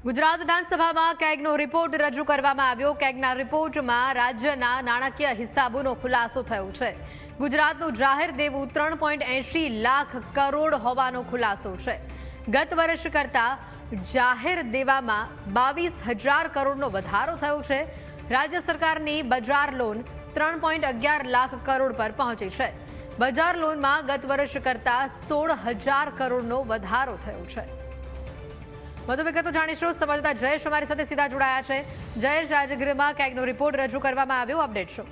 ગુજરાત વિધાનસભામાં કેગનો રિપોર્ટ રજૂ કરવામાં આવ્યો। કેગના રિપોર્ટમાં રાજ્યના નાણાકીય હિસાબોનો ખુલાસો થયો છે। ગુજરાતનું જાહેર દેવું 3.80 લાખ કરોડ હોવાનો ખુલાસો છે। ગત વર્ષ કરતાં જાહેર દેવામાં 22,000 કરોડનો વધારો થયો છે। રાજ્ય સરકારની બજાર લોન 3.11 લાખ કરોડ પર પહોંચી છે। બજાર લોનમાં ગત વર્ષ કરતાં 16,000 કરોડનો વધારો થયો છે। વધુ વિગતો જાણીશું। સંવાદદાતા જયેશ અમારી સાથે સીધા જોડાયા છે। જયેશ, રાજગૃહમાં કેગનો રિપોર્ટ રજૂ કરવામાં આવ્યો, અપડેટ શું?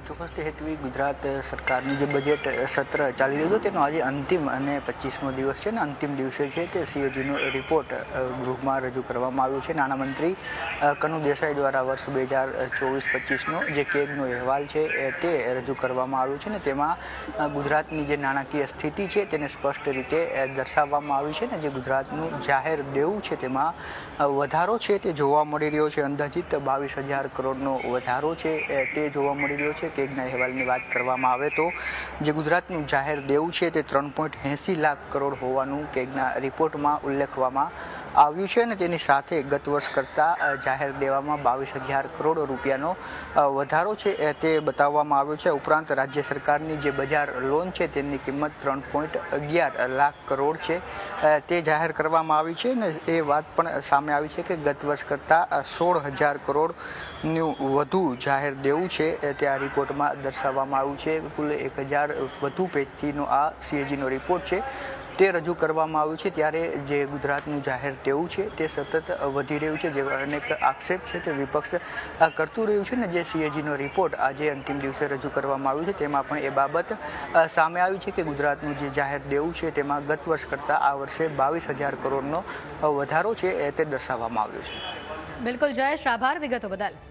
ચોક્કસથી હેતવી ગુજરાત સરકારનું જે બજેટ સત્ર ચાલી રહ્યું છે તેનો આજે અંતિમ અને 25મો દિવસ છે ને અંતિમ દિવસે છે તે સીએજીનો રિપોર્ટ ગૃહમાં રજૂ કરવામાં આવ્યો છે। નાણામંત્રી કનુ દેસાઈ દ્વારા વર્ષ 2024-25નો જે કેગનો અહેવાલ છે તે રજૂ કરવામાં આવ્યો છે ને તેમાં ગુજરાતની જે નાણાકીય સ્થિતિ છે તેને સ્પષ્ટ રીતે દર્શાવવામાં આવી છે ને જે ગુજરાતનું જાહેર દેવું છે તેમાં વધારો છે તે જોવા મળી રહ્યો છે। અંદાજિત 22,000 કરોડનો વધારો છે તે જોવા મળી રહ્યો છે। કેગના અહેવાલની વાત કરવામાં આવે તો જે ગુજરાતનું જાહેર દેવું છે તે 3.80 લાખ કરોડ હોવાનું કેગના રિપોર્ટમાં ઉલ્લેખવામાં આવ્યું છે અને તેની સાથે ગત વર્ષ કરતાં જાહેર દેવામાં 22,000 કરોડ રૂપિયાનો વધારો છે તે બતાવવામાં આવ્યો છે। ઉપરાંત રાજ્ય સરકારની જે બજાર લોન છે તેની કિંમત 3.11 લાખ કરોડ છે તે જાહેર કરવામાં આવી છે અને એ વાત પણ સામે આવી છે કે ગત વર્ષ કરતાં 16,000 કરોડનું વધુ જાહેર દેવું છે તે આ રિપોર્ટમાં દર્શાવવામાં આવ્યું છે। કુલ 1,000 વધુ પેજથીનો આ સીએજીનો રિપોર્ટ છે તે રજૂ કરવામાં આવ્યું છે। ત્યારે જે ગુજરાતનું જાહેર દેવું છે તે સતત વધી રહ્યું છે, જે અનેક આક્ષેપ છે તે વિપક્ષ કરતું રહ્યું છે ને જે સીએજીનો રિપોર્ટ આજે અંતિમ દિવસે રજૂ કરવામાં આવ્યું છે તેમાં પણ એ બાબત સામે આવી છે કે ગુજરાતનું જે જાહેર દેવું છે તેમાં ગત વર્ષ કરતાં આ વર્ષે 22,000 કરોડનો વધારો છે તે દર્શાવવામાં આવ્યો છે। બિલકુલ જયેશ, આભાર વિગતો બદલ।